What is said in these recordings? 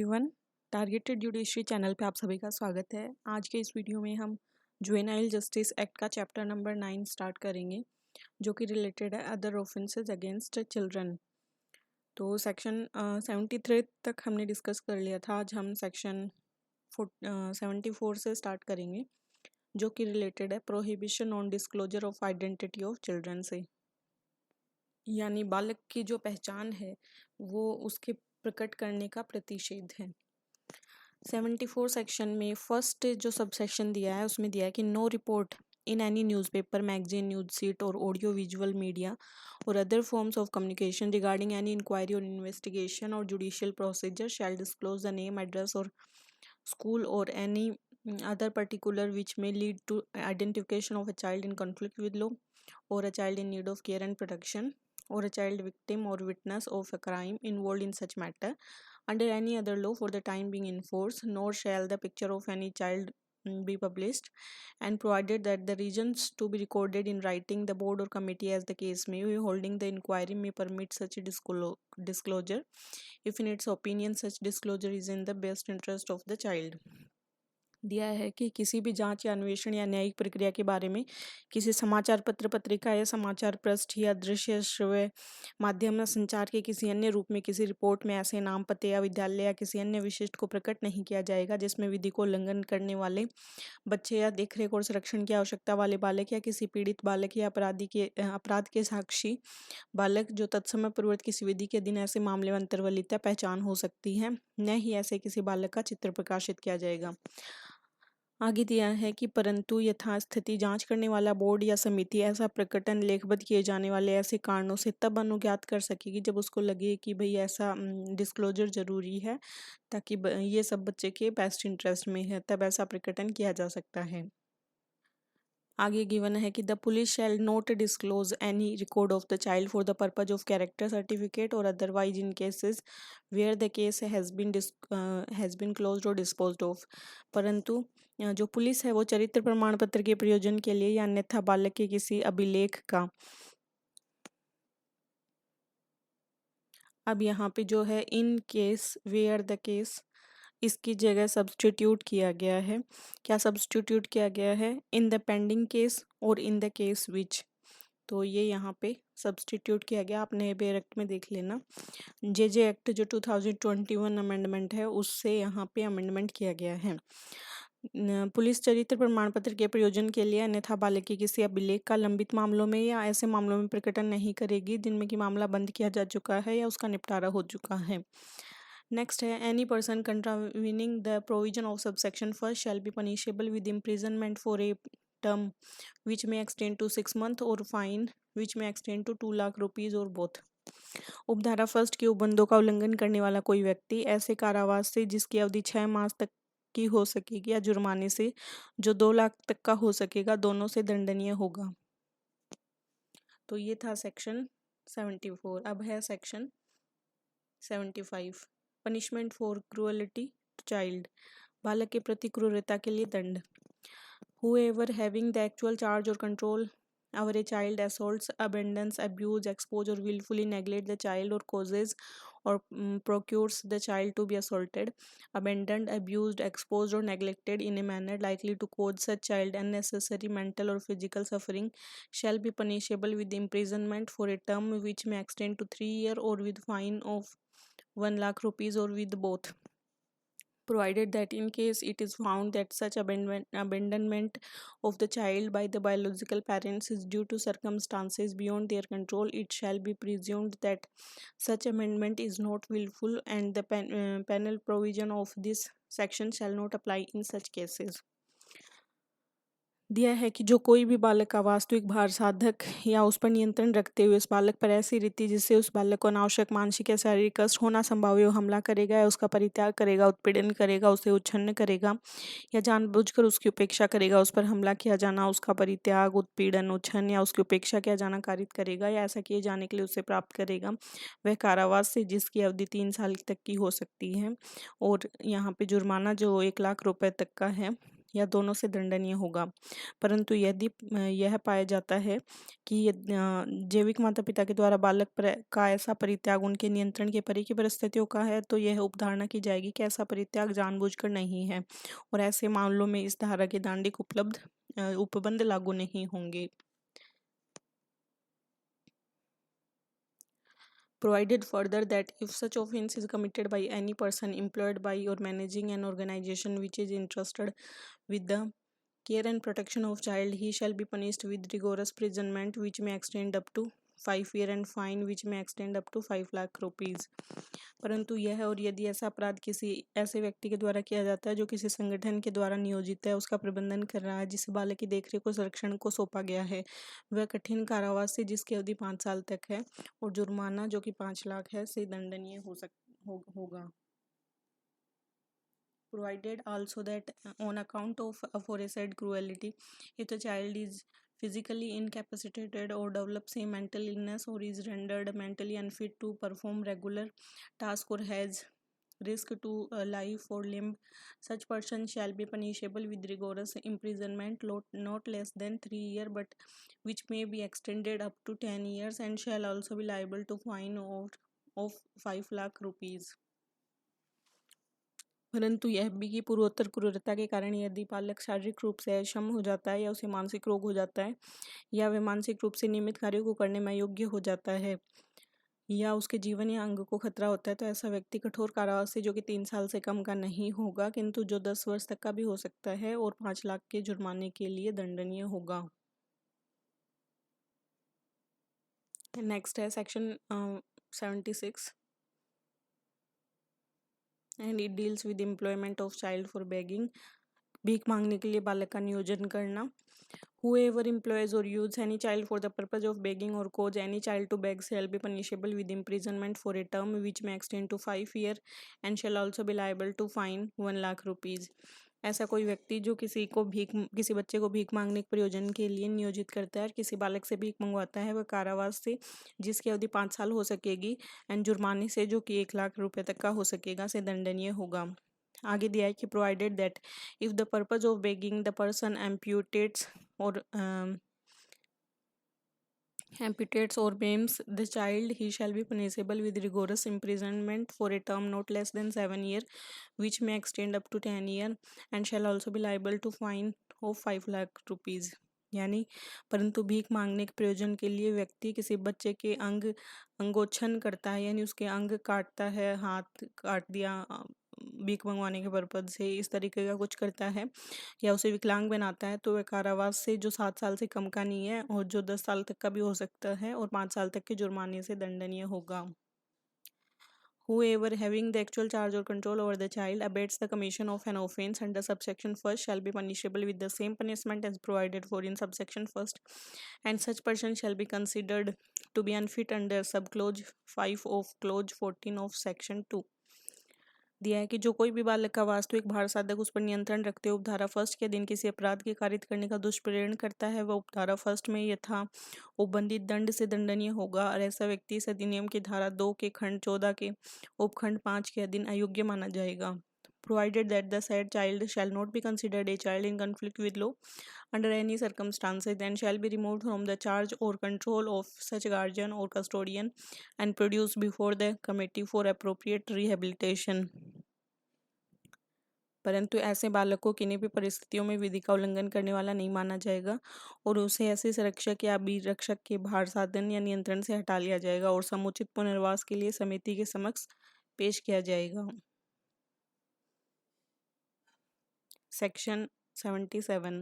Everyone, targeted judiciary channel पे आप सभी का स्वागत है। आज के इस वीडियो में हम जुवेनाइल जस्टिस एक्ट का चैप्टर नंबर 9 स्टार्ट करेंगे, जो कि रिलेटेड है अदर ऑफेंसेस अगेंस्ट चिल्ड्रन। तो सेक्शन 73 तक हमने डिस्कस कर लिया था। आज हम सेक्शन 74 से स्टार्ट करेंगे, जो कि रिलेटेड है prohibition on disclosure of identity of children से, यानी बालक की जो पहचान है वो उसके प्रकट करने का प्रतिषेध है। 74 सेक्शन में फर्स्ट जो सब सेक्शन दिया है उसमें दिया है कि no report in any newspaper, magazine, news sheet और ऑडियो विजुअल मीडिया और other forms of communication regarding any inquiry और इन्वेस्टिगेशन और judicial procedure shall disclose the name, address और school or any other particular which may lead to identification of a child in conflict with law or a child in need of care and protection or a child victim or witness of a crime involved in such matter under any other law for the time being in force, nor shall the picture of any child be published, and provided that the reasons to be recorded in writing, the board or committee as the case may be holding the inquiry may permit such a disclosure if in its opinion such disclosure is in the best interest of the child। दिया है कि किसी भी जांच या अन्वेषण या न्यायिक प्रक्रिया के बारे में किसी समाचार पत्र, पत्रिका या समाचार पृष्ठ या दृश्य श्रव्य माध्यम या संचार के किसी अन्य रूप में किसी रिपोर्ट में ऐसे नाम, पते या विद्यालय या किसी अन्य विशिष्ट को प्रकट नहीं किया जाएगा जिसमें विधि को उल्लंघन करने वाले बच्चे या देखरेख और संरक्षण की आवश्यकता वाले बालक या किसी पीड़ित बालक या अपराध के साक्षी बालक जो तत्समय पूर्ववत किसी विधि के दिन ऐसे मामले में अंतर्वलिता पहचान हो सकती है, न ही ऐसे किसी बालक का चित्र प्रकाशित किया जाएगा। आगे दिया है कि परंतु यथास्थिति जांच करने वाला बोर्ड या समिति ऐसा प्रकटन लेखबद्ध किए जाने वाले ऐसे कारणों से तब अनुज्ञात कर सकेगी जब उसको लगे कि भाई ऐसा डिस्क्लोजर जरूरी है, ताकि ये सब बच्चे के बेस्ट इंटरेस्ट में है, तब ऐसा प्रकटन किया जा सकता है। आगे गिवन है कि the police shall not disclose any record of the child for the purpose of character certificate और otherwise in cases where the case has been closed और डिस्पोज्ड ऑफ। परंतु जो पुलिस है वो चरित्र प्रमाण पत्र के प्रयोजन के लिए या अन्यथा बालक के किसी अभिलेख का, अब यहाँ पे जो है in case where the case, इसकी जगह सब्स्टिट्यूट किया गया है। क्या सब्स्टिट्यूट किया गया है? इन द पेंडिंग केस और इन द केस विच। तो ये यहाँ पे सब्स्टिट्यूट किया गया। आप नए बेर एक्ट में देख लेना, जे एक्ट जो 2021 अमेंडमेंट है उससे यहाँ पे अमेंडमेंट किया गया है। पुलिस चरित्र प्रमाण पत्र के प्रयोजन के लिए अन्यथा बालक के किसी अभिलेख का लंबित मामलों में या ऐसे मामलों में प्रकटन नहीं करेगी जिनमें कि मामला बंद किया जा चुका है या उसका निपटारा हो चुका है। नेक्स्ट है any person contravening the provision of subsection first shall be punishable with imprisonment for a term which may extend to 6 months और fine which may extend to 2 lakh rupees और बोथ। उपधारा फर्स्ट के उपबंधों का उल्लंघन करने वाला कोई व्यक्ति ऐसे कारावास से जिसकी अवधि 6 मास तक की हो सकेगी या जुर्माने से जो 2 लाख तक का हो सकेगा, दोनों से दंडनीय होगा। तो ये था सेक्शन 74। अब है section 75, punishment for cruelty to child, बालक के प्रति क्रूरता के लिए दंड। Whoever having the actual charge or control over a child assaults, abandons, abuse, expose or willfully neglect the child or causes or procures the child to be assaulted, abandoned, abused, exposed or neglected in a manner likely to cause such child unnecessary mental or physical suffering shall be punishable with imprisonment for a term which may extend to 3 years or with fine of 1 lakh rupees or with both, provided that in case it is found that such abandonment of the child by the biological parents is due to circumstances beyond their control, it shall be presumed that such amendment is not willful and the penal provision of this section shall not apply in such cases। दिया है कि जो कोई भी बालक का वास्तविक भार साधक या उस पर नियंत्रण रखते हुए उस बालक पर ऐसी रीति जिससे उस बालक को अनावश्यक मानसिक या शारीरिक कष्ट होना संभाव्य हो हमला करेगा या उसका परित्याग करेगा, उत्पीड़न करेगा, उसे उच्छन्न करेगा या जानबूझकर उसकी उपेक्षा करेगा, उस पर हमला किया जाना, उसका परित्याग, उत्पीड़न, उच्छन्न या उसकी उपेक्षा किया जाना कारित करेगा या ऐसा किए जाने के लिए उसे प्राप्त करेगा, वह कारावास से जिसकी अवधि 3 साल तक की हो सकती है और यहाँ पे जुर्माना जो 1 लाख रुपए तक का है या दोनों से दंडनीय होगा। परंतु यदि यह पाया जाता है कि जैविक माता पिता के द्वारा बालक का ऐसा परित्याग उनके नियंत्रण के परे की परिस्थितियों का है, तो यह उपधारणा की जाएगी कि ऐसा परित्याग जानबूझकर नहीं है और ऐसे मामलों में इस धारा के दांडिक उपबंध लागू नहीं होंगे। Provided further that if such offence is committed by any person employed by or managing an organization which is entrusted with the care and protection of child, he shall be punished with rigorous imprisonment which may extend up to 5 years and fine which may extend up to 5 lakh rupees। परंतु यह और यदि ऐसा अपराध किसी ऐसे व्यक्ति के द्वारा किया जाता है जो किसी संगठन के द्वारा नियोजित है, उसका प्रबंधन कर रहा है, जिसे बालक की देखरेख और संरक्षण को सौंपा गया है, वह कठिन कारावास से जिसकी अवधि 5 साल तक है और जुर्माना जो कि 5 लाख है से दंडनीय होगा। Provided also that on account of aforesaid cruelty, if the child is physically incapacitated or develops a mental illness or is rendered mentally unfit to perform regular task or has risk to life or limb, such person shall be punishable with rigorous imprisonment not less than 3 years, but which may be extended up to 10 years, and shall also be liable to fine of 5 lakh rupees। परंतु यह भी कि पूर्वोत्तर क्रूरता के कारण यदि बालक शारीरिक रूप से अक्षम हो जाता है या उसे मानसिक रोग हो जाता है या वह मानसिक रूप से नियमित कार्यों को करने में अयोग्य हो जाता है या उसके जीवन या अंग को खतरा होता है, तो ऐसा व्यक्ति कठोर कारावास से जो कि 3 साल से कम का नहीं होगा किंतु जो 10 वर्ष तक का भी हो सकता है और 5 लाख के जुर्माने के लिए दंडनीय होगा। नेक्स्ट है section 76 and it deals with employment of child for begging. भीख मांगने के लिए बालक का नियोजन करना। Whoever employs or uses any child for the purpose of begging or cause any child to beg shall be punishable with imprisonment for a term which may extend to 5 years and shall also be liable to fine 1 lakh rupees. ऐसा कोई व्यक्ति जो किसी बच्चे को भीख मांगने के प्रयोजन के लिए नियोजित करता है और किसी बालक से भीख मंगवाता है, वह कारावास से जिसकी अवधि 5 साल हो सकेगी एंड जुर्माने से जो कि 1 लाख रुपए तक का हो सकेगा से दंडनीय होगा। आगे दिया है कि provided that if the purpose of begging the person amputates or maims the child, he shall be punishable with rigorous imprisonment for a term not less than 7 years, which may extend up to 10 years, and shall also be liable to fine of 5 lakh rupees। यानी परंतु भीख मांगने के प्रयोजन के लिए व्यक्ति किसी बच्चे के अंगोच्छन करता है, यानी उसके अंग काटता है, हाथ काट दिया भीख मंगवाने के पर्पज से, इस तरीके का कुछ करता है या उसे विकलांग बनाता है, तो वह कारावास से जो 7 साल से कम का नहीं है और जो 10 साल तक का भी हो सकता है और 5 साल तक के जुर्माने से दंडनीय होगा। Whoever having the actual charge or control over the child abets the commission of an offence under subsection first shall be punishable with the same punishment as provided for in subsection first, and such person shall be considered to be unfit under subclause 5 of clause 14 of section 2। दिया है कि जो कोई भी बालक का वास्तविक भार साधक उस पर नियंत्रण रखते हुए उपधारा फर्स्ट के अधीन किसी अपराध के कारित करने का दुष्प्रेरण करता है, वह उपधारा फर्स्ट में यथा उपबंधित दंड से दंडनीय होगा और ऐसा व्यक्ति इस अधिनियम की धारा 2 के खंड 14 के उपखंड 5 के अधीन अयोग्य माना जाएगा। Provided that the said child shall not be considered a child in conflict with law under any circumstances and shall be removed from the charge or control of such guardian or custodian and produced before the committee for appropriate rehabilitation। परंतु ऐसे बालक को किन्हीं भी परिस्थितियों में विधि का उल्लंघन करने वाला नहीं माना जाएगा और उसे ऐसे संरक्षक या अभिरक्षक के भार साधन या नियंत्रण से हटा लिया जाएगा और समुचित पुनर्वास के लिए समिति के समक्ष पेश किया जाएगा। Section 77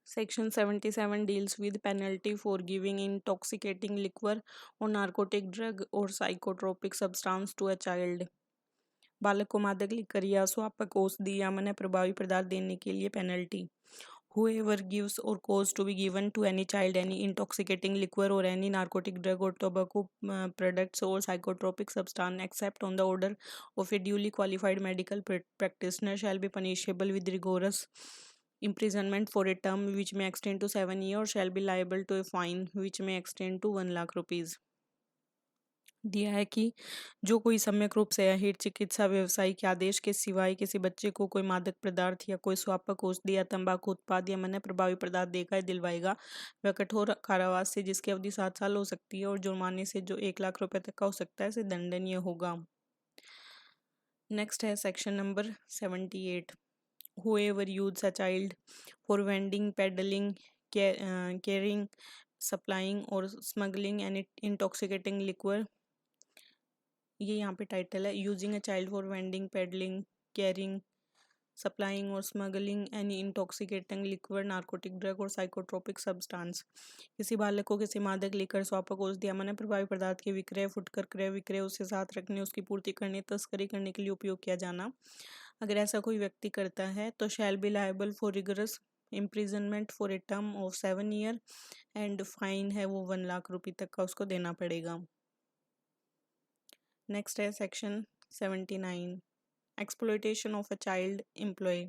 Section 77 deals with penalty for giving intoxicating liquor or narcotic drug or psychotropic substance to a child। बालक को मादक लिकर या स्वापक औषधि या मन प्रभावी पदार्थ देने के लिए penalty. Whoever gives or cause to be given to any child any intoxicating liquor or any narcotic drug or tobacco products or psychotropic substance except on the order of a duly qualified medical practitioner shall be punishable with rigorous imprisonment for a term which may extend to 7 years or shall be liable to a fine which may extend to 1 lakh rupees। दिया है कि जो कोई सम्यक रूप से अहित चिकित्सा व्यवसायी के आदेश के सिवाय किसी बच्चे को कोई मादक पदार्थ या कोई स्वापक औषधि या तंबाकू उत्पाद या अन्य प्रभावी पदार्थ देकर या दिलवाएगा, वह कठोर कारावास से, जिसकी अवधि 7 साल हो सकती है, और जुर्माने से जो 1 लाख रुपए तक का हो सकता है, से दंडनीय होगा। नेक्स्ट है section number 78। Whoever uses a child for vending, peddling, carrying, supplying or smuggling an intoxicating liquor, ये यहाँ पे टाइटल है। Using a child for vending, peddling, carrying, supplying और smuggling any intoxicating liquid, narcotic drug और psychotropic substance, किसी बालक को किसी मादक लेकर, स्वापक औषधि या अन्य प्रभावी पदार्थ के विक्रय, फुटकर क्रय विक्रय, उसके साथ रखने, उसकी पूर्ति करने, तस्करी करने के लिए उपयोग किया जाना, अगर ऐसा कोई व्यक्ति करता है तो shall be liable for rigorous imprisonment for a term of 7 year, and fine है वो 1 लाख रुपए तक का उसको देना पड़ेगा। नेक्स्ट है section 79। Exploitation of a child employ,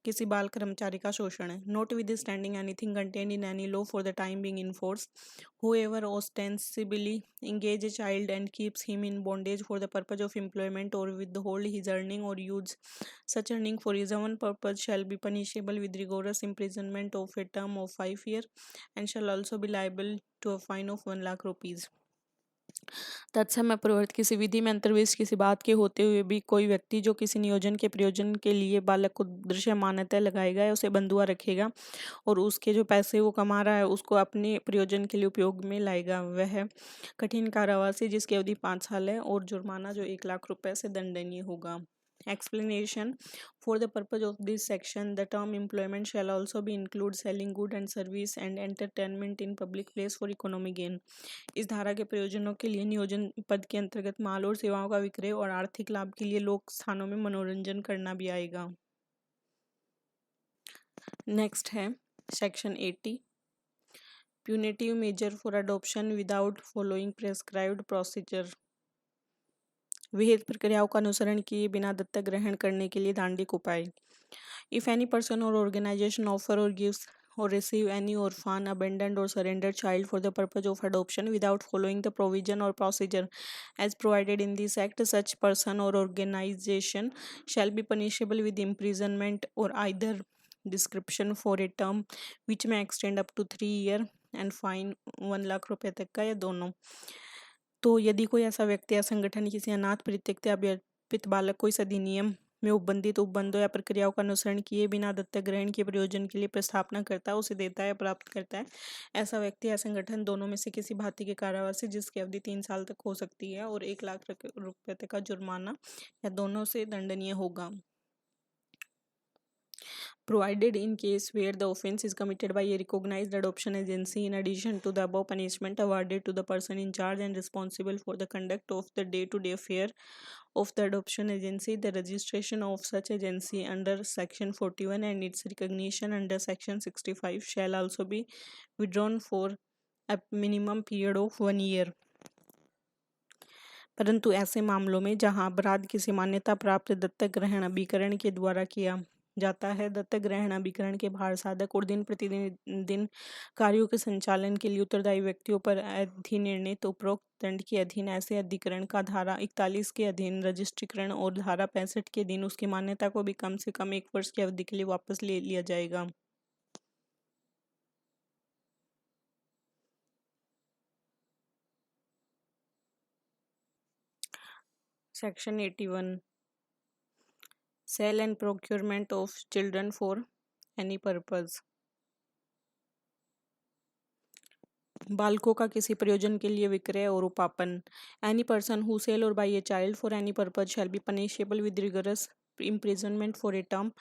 किसी बाल कर्मचारी का शोषण है। Notwithstanding anything contain in any law for the time being in force, whoever ostensibly engage a child and keeps him in bondage for the purpose of employment or withhold his earning or use such earning for his own purpose shall be punishable with rigorous imprisonment of a term of 5 years and shall also be liable to a fine of 1 lakh rupees। तत्सम प्रवृत्त, किसी विधि में अंतर्विष्ट किसी बात के होते हुए भी कोई व्यक्ति जो किसी नियोजन के प्रयोजन के लिए बालक को दृश्यमानतः लगाएगा या उसे बंधुआ रखेगा और उसके जो पैसे वो कमा रहा है उसको अपने प्रयोजन के लिए उपयोग में लाएगा, वह कठिन कारावास है, जिसकी अवधि 5 साल है, और जुर्माना जो 1 लाख रुपए से दंडनीय होगा। Explanation: For the purpose of this section, the term employment shall also be include selling good and service and entertainment in public place for economic gain। इस धारा के प्रयोजनों के लिए नियोजन पद के अंतर्गत माल और सेवाओं का विक्रय और आर्थिक लाभ के लिए लोक स्थानों में मनोरंजन करना भी आएगा। नेक्स्ट है section 80। Punitive measure for adoption without following prescribed procedure, विहित प्रक्रियाओं का अनुसरण किए बिना दत्तक ग्रहण करने के लिए दांडिक उपाय। इफ एनी पर्सन और ऑर्गेनाइजेशन ऑफर और gives or receive any orphan, abandoned or surrendered child for the purpose of adoption without following the provision or procedure as provided in this act, such person or organization shall be punishable with imprisonment or either description for a term which may extend up to 3 years and fine 1 lakh रुपए तक का, या दोनों। तो यदि कोई ऐसा व्यक्ति या संगठन किसी अनाथ, परित्यक्त या अभ्यर्पित बालक को इस अधिनियम में उपबंधित उपबंधों या प्रक्रियाओं का अनुसरण किए बिना दत्तक ग्रहण के प्रयोजन के लिए प्रस्थापना करता है, उसे देता है या प्राप्त करता है, ऐसा व्यक्ति या संगठन दोनों में से किसी भांति के कारावास से, जिसकी अवधि 3 साल तक हो सकती है, और 1 लाख रुपए तक का जुर्माना या दोनों से दंडनीय होगा। Provided in case where the offence is committed by a recognized adoption agency, in addition to the above punishment awarded to the person in charge and responsible for the conduct of the day-to-day affair of the adoption agency, the registration of such agency under section 41 and its recognition under section 65 shall also be withdrawn for a minimum period of 1 year। परंतु ऐसे मामलों में जहां अपराध किसी मान्यता प्राप्त दत्तक ग्रहण अभिकरण के द्वारा किया जाता है, दत्तक ग्रहण अभिकरण के भार साधक और दिन प्रतिदिन दिन कार्यों के संचालन के लिए उत्तरदायी व्यक्तियों पर अधिनिर्णित उपरोक्त दंड के अधीन ऐसे अधिकरण का धारा 41 के अधीन रजिस्ट्रीकरण और धारा 65 के दिन उसकी मान्यता को भी कम से कम 1 वर्ष की अवधि के लिए वापस ले लिया जाएगा। Section 81। Sale and procurement of children for any purpose, बालकों का किसी प्रयोजन के लिए विक्रय और उपापन। एनी पर्सन हु सेल और buy a child for any purpose shall be punishable with rigorous imprisonment for a term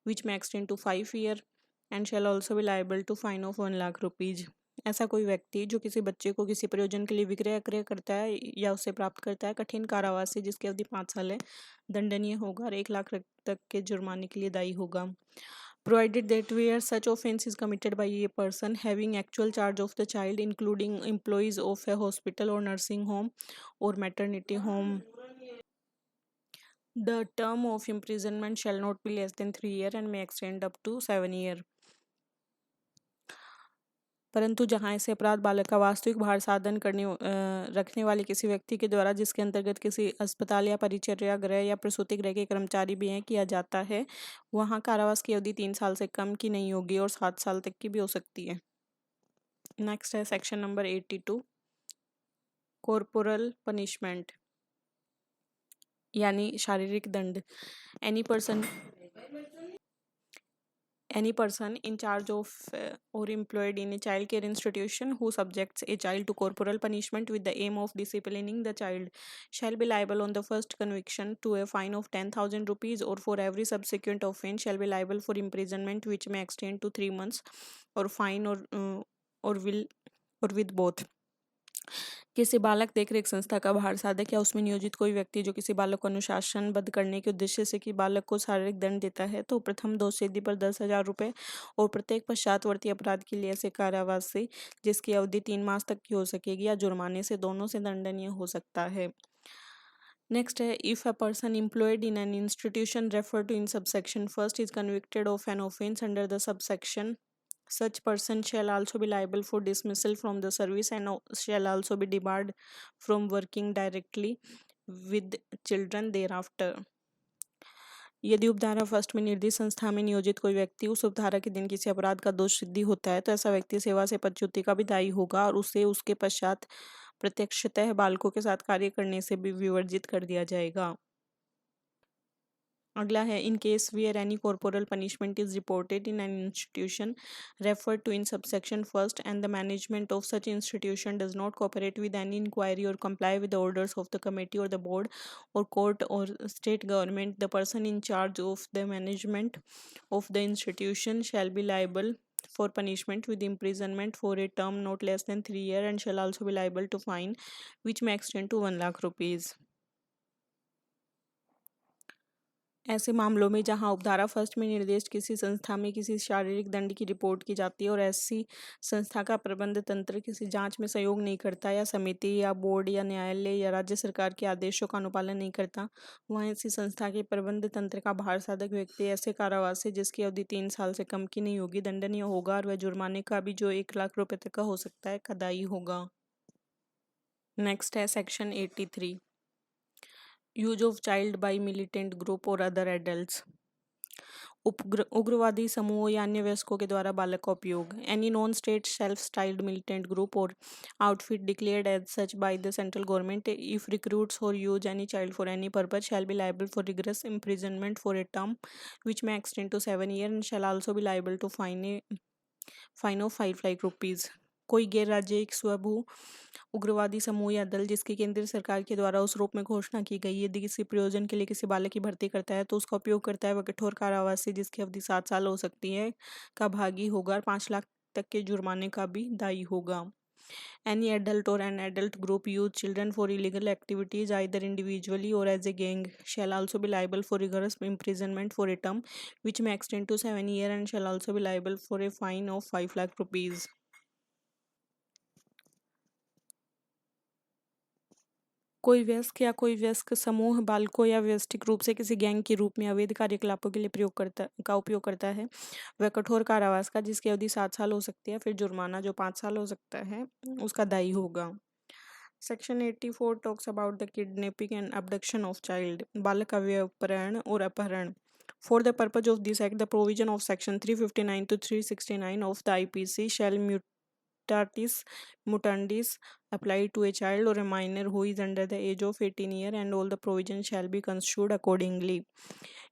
which may extend to 5 years and shall also be liable to fine of 1 lakh rupees। ऐसा कोई व्यक्ति जो किसी बच्चे को किसी प्रयोजन के लिए विक्रय क्रय करता है या उससे प्राप्त करता है, कठिन कारावास से, जिसकी अवधि 5 साल है, दंडनीय होगा और 1 लाख तक के जुर्माने के लिए दायी होगा। Provided that where such offence is committed by a person having actual charge of the child, including employees of a hospital or nursing home or maternity home, the term of imprisonment shall not be less than 3 years and may extend up to 7 years। परंतु जहां ऐसे अपराध बालक का वास्तविक भार साधन रखने वाले किसी व्यक्ति के द्वारा, जिसके अंतर्गत किसी अस्पताल या परिचर्या गृह या प्रसूति गृह के कर्मचारी भी हैं, किया जाता है, वहां कारावास की अवधि 3 साल से कम की नहीं होगी और 7 साल तक की भी हो सकती है। नेक्स्ट है सेक्शन नंबर 82, कॉर्पोरल पनिशमेंट यानी शारीरिक दंड। Any person any person in charge of or employed in a child care institution who subjects a child to corporal punishment with the aim of disciplining the child shall be liable on the first conviction to a fine of 10,000 rupees, or for every subsequent offence shall be liable for imprisonment which may extend to 3 months, or fine, or will or with both। किसी बालक देखरेख संस्था का बाहर साधक या उसमें नियोजित कोई व्यक्ति जो किसी बालक को अनुशासनबद्ध करने के उद्देश्य से कि बालक को शारीरिक दंड देता है, तो प्रथम दोषवेदी पर 10,000 रुपये और प्रत्येक पश्चातवर्ती अपराध के लिए ऐसे कारावास से जिसकी अवधि 3 मास तक की हो सकेगी या जुर्माने से दोनों से दंडनीय हो सकता है। नेक्स्ट है, if a person employed in an institution refer to in subsection first is convicted of an offence under the subsection, such person shall also be liable for dismissal from the service and shall also be debarred from working directly with children thereafter। यदि उपधारा first में निर्दिष्ट संस्था में नियोजित कोई व्यक्ति उस उपधारा के दिन किसी अपराध का दोष सिद्धि होता है, तो ऐसा व्यक्ति सेवा से पदच्युति का भी दायी होगा और उसे उसके पश्चात प्रत्यक्षतः बालकों के साथ कार्य करने से भी विवर्जित कर दिया जाएगा। अगला है, in case where any corporal punishment is reported in an institution referred to in subsection first and the management of such institution does not cooperate with any inquiry और comply with the orders of the committee और the board और court और state government, the person in charge of the management of the institution shall be liable for punishment with imprisonment for a term not less than 3 years and shall also be liable to fine which may extend to 1 lakh rupees। ऐसे मामलों में जहां उपधारा first में निर्देशित किसी संस्था में किसी शारीरिक दंड की रिपोर्ट की जाती है और ऐसी संस्था का प्रबंध तंत्र किसी जांच में सहयोग नहीं करता या समिति या बोर्ड या न्यायालय या राज्य सरकार के आदेशों का अनुपालन नहीं करता, वहां ऐसी संस्था के प्रबंध तंत्र का बाहर साधक व्यक्ति ऐसे कारावास से जिसकी अवधि 3 साल से कम की नहीं होगी दंडनीय होगा और वह जुर्माने का भी जो 1 लाख रुपए तक का हो सकता है का दायी होगा। नेक्स्ट है section 83, use of child by militant group और अदर एडल्ट्स। उग्रवादी समूहों या अन्य वयस्कों के द्वारा बालक का उपयोग। Any non state self styled militant group और outfit declared as such by the central government if recruits और use any child for any purpose shall be liable for rigorous imprisonment for a term which may extend to 7 years and shall also be liable to fine of 5 lakh rupees. कोई गैर राज्यिक स्वभू उग्रवादी समूह या दल जिसकी केंद्रीय सरकार के द्वारा उस रूप में घोषणा की गई यदि किसी प्रयोजन के लिए किसी बालक की भर्ती करता है तो उसका उपयोग करता है, वह कठोर कारावास से जिसकी अवधि 7 साल हो सकती है का भागी होगा और 5 लाख तक के जुर्माने का भी दायी होगा। Any adult or an adult group use children for illegal activities either individually or as a gang shall also be liable for rigorous imprisonment for a term which may extend to 7 years and shall also be liable for a fine of 5 lakh rupees। कोई वयस्क या कोई वयस्क समूह बालकों या व्यवस्थित रूप से किसी गैंग के रूप में अवैध कार्यकलापों के लिए उपयोग करता है, वह कठोर कारावास का जिसकी अवधि 7 साल हो सकती है फिर जुर्माना जो 5 साल हो सकता है उसका दायी होगा। Section 84 talks about the kidnapping and abduction of child, बालक का व्यपहरण और अपहरण। For the purpose of this act the provision of section 359 to 369 of the IPC shall mutatis mutandis apply to a child or a minor who is under the age of 18 years and all the provisions shall be construed accordingly।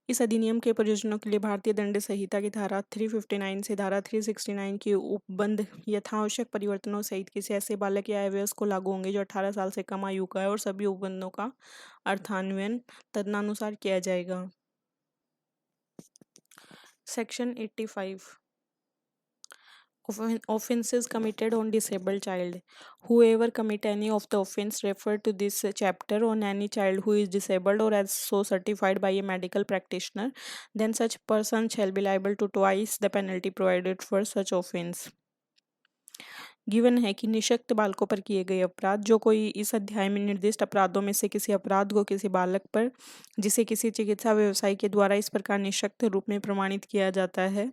इस अधिनियम के प्रयोजनों के लिए भारतीय दंड संहिता की धारा 359 से धारा 369 के उपबंध यथावश्यक परिवर्तनों सहित किसी ऐसे बालक या अवयस्क को लागू होंगे जो 18 साल से कम आयु का है और सभी उपबंधों का अर्थान्वयन तदनुसार किया जाएगा। Section 85, offenses committed on disabled child। Whoever commit any of the offense referred to this chapter on any child who is disabled or as so certified by a medical practitioner, then such person shall be liable to twice the penalty provided for such offense। Given है कि निःशक्त बालकों पर किए गए अपराध, जो कोई इस अध्याय में निर्दिष्ट अपराधों में से किसी अपराध को किसी बालक पर जिसे किसी चिकित्सा व्यवसायी के द्वारा इस प्रकार निःशक्त रूप में प्रमाणित किया जाता है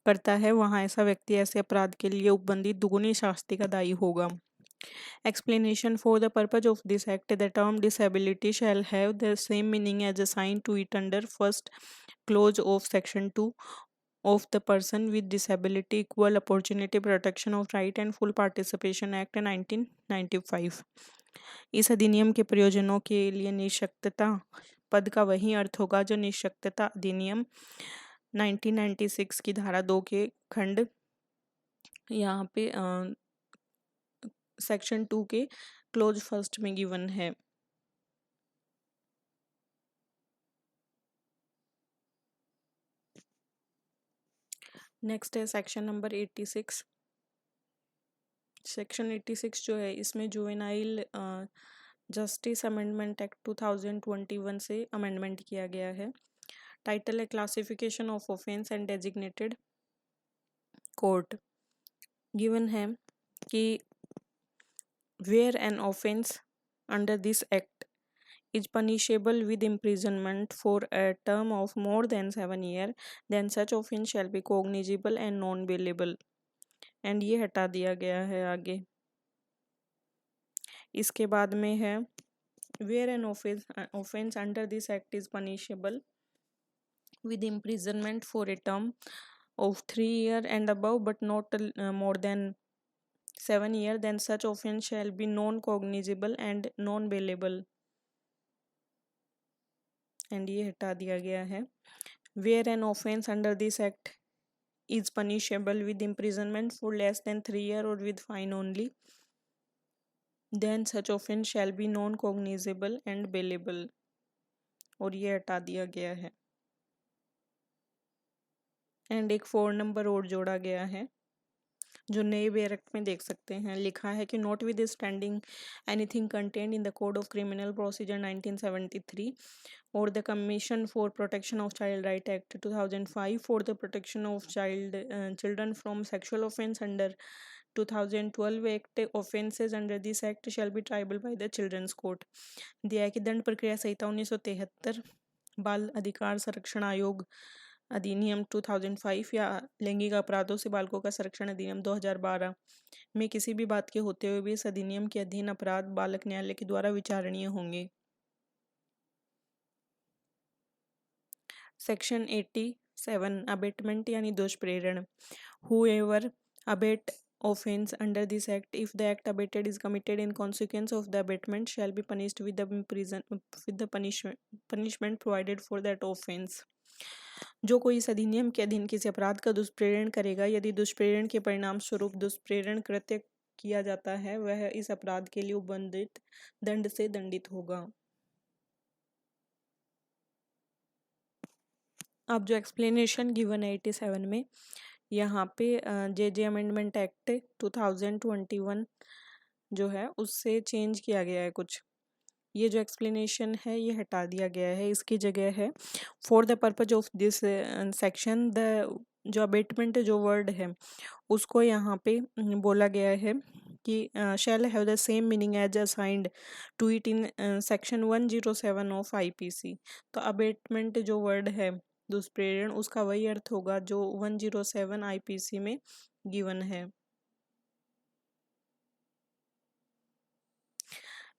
करता है, वहाँ ऐसा व्यक्ति ऐसे अपराध के लिए उपबंधित दुगुनी शास्ति का दायी होगा। Explanation: for the purpose of this act, the term disability shall have the same meaning as assigned to it under first clause of section 2 of the Person with Disability Equal Opportunity Protection of Right and Full Participation Act 1995। इस अधिनियम के प्रयोजनों के लिए निःशक्तता पद का वही अर्थ होगा जो निःशक्तता अधिनियम 1996 की धारा 2 के खंड यहाँ पे सेक्शन 2 के क्लोज फर्स्ट में गिवन है। नेक्स्ट है सेक्शन नंबर 86। सेक्शन 86 जो है इसमें जुवेनाइल जस्टिस अमेंडमेंट एक्ट 2021 से अमेंडमेंट किया गया है। टाइटल है classification of offence and designated court. Given है कि where an offence under this act is punishable with imprisonment for a term of more than 7 years, then such offense shall be cognizable and non-bailable। And ये हटा दिया गया है आगे। इसके बाद में है where an offense under this act is punishable with imprisonment for a term of 3 years and above but not more than 7 years, then such offense shall be non-cognizable and non-bailable। And ये हटा दिया गया है। Where an offence under this act is punishable with imprisonment for less than 3 years और with fine only, then such offence shall be non cognizable and bailable, और ये हटा दिया गया है। एंड एक 4 नंबर और जोड़ा गया है जो नए बेयर एक्ट में देख सकते हैं। लिखा है कि not with standing anything content in the code of criminal procedure 1973 or the Commission for Protection of Child Right Act 2005 for the protection of children from sexual offense under 2012 Act, offences under this act shall be triable by the Children's Court। दिया है कि दंड प्रक्रिया संहिता 1973, बाल अधिकार संरक्षण आयोग अधिनियम 2005 या लैंगिक अपराधों से बालकों का संरक्षण अधिनियम 2012 में किसी भी बात के होते हुए भी इस अधिनियम के अधीन अपराध बालक न्यायालय के द्वारा विचारणीय होंगे। सेक्शन 87 अबेटमेंट यानी दुष्प्रेरण। whoever abet offense under this act, if the act abated is committed in consequence of the abatement, shall be punished with the punishment provided for that offense। जो कोई इस अधिनियम के अधीन किसी अपराध का दुष्प्रेरण करेगा, यदि दुष्प्रेरण के परिणाम स्वरूप दुष्प्रेरण कृत्य किया जाता है, वह इस अपराध के लिए उपबंधित दंड से दंडित होगा। अब जो एक्सप्लेनेशन गिवन है 87 में, यहाँ पे जे अमेंडमेंट एक्ट 2021 जो है उससे चेंज किया गया है कुछ। ये जो एक्सप्लेनेशन है ये हटा दिया गया है। इसकी जगह है for the purpose of this section, the जो अबेटमेंट जो वर्ड है उसको यहाँ पे बोला गया है कि shall have the same meaning as assigned to it in section 107 of IPC। तो अबेटमेंट जो वर्ड है दुष्प्रेरण, उसका वही अर्थ होगा जो 107 IPC में गिवन है।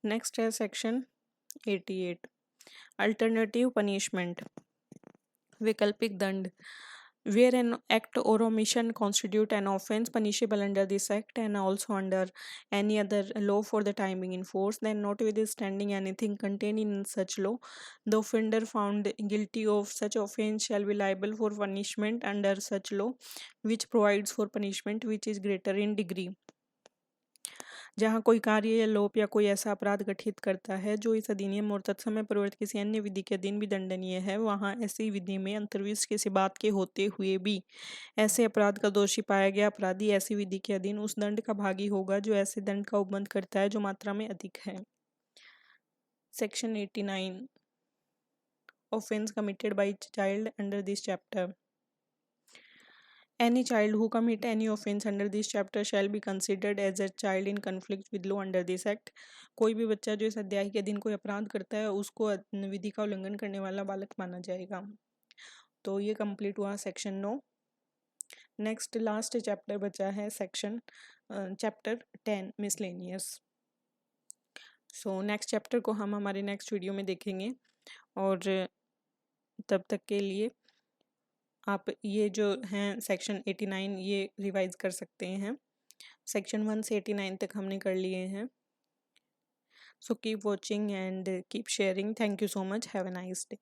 नेक्स्ट है सेक्शन 88 अल्टरनेटिव पनिशमेंट, वैकल्पिक दंड। where an act or omission constitute an offense punishable under this act and also under any other law for the time being in force, then notwithstanding anything contained in such law, the offender found guilty of such offense shall be liable for punishment under such law which provides for punishment which is greater in degree। जहाँ कोई कार्य या लोप या कोई ऐसा अपराध गठित करता है जो इस अधिनियम और तत्समय प्रवर्तित किसी अन्य विधि के अधीन भी दंडनीय है, वहाँ ऐसी विधि में अंतर्विष्ट किसी बात के होते हुए भी ऐसे अपराध का दोषी पाया गया अपराधी ऐसी विधि के अधीन उस दंड का भागी होगा जो ऐसे दंड का उपबंध करता है जो मात्रा में अधिक है। Section 89 offence committed by child under this chapter. Any child who commit any offense under this chapter shall be considered as a child in conflict with law under this act। कोई भी बच्चा जो इस अध्याय के अधीन कोई अपराध करता है उसको विधि का उल्लंघन करने वाला बालक माना जाएगा। तो ये कंप्लीट हुआ सेक्शन 9। नेक्स्ट लास्ट चैप्टर बचा है chapter 10 miscellaneous. So next chapter को हम हमारे नेक्स्ट वीडियो में देखेंगे और तब तक के लिए आप ये जो हैं सेक्शन 89 ये रिवाइज कर सकते हैं। सेक्शन 1 से 89 तक हमने कर लिए हैं। So keep watching and keep sharing. Thank you so much. Have a nice day.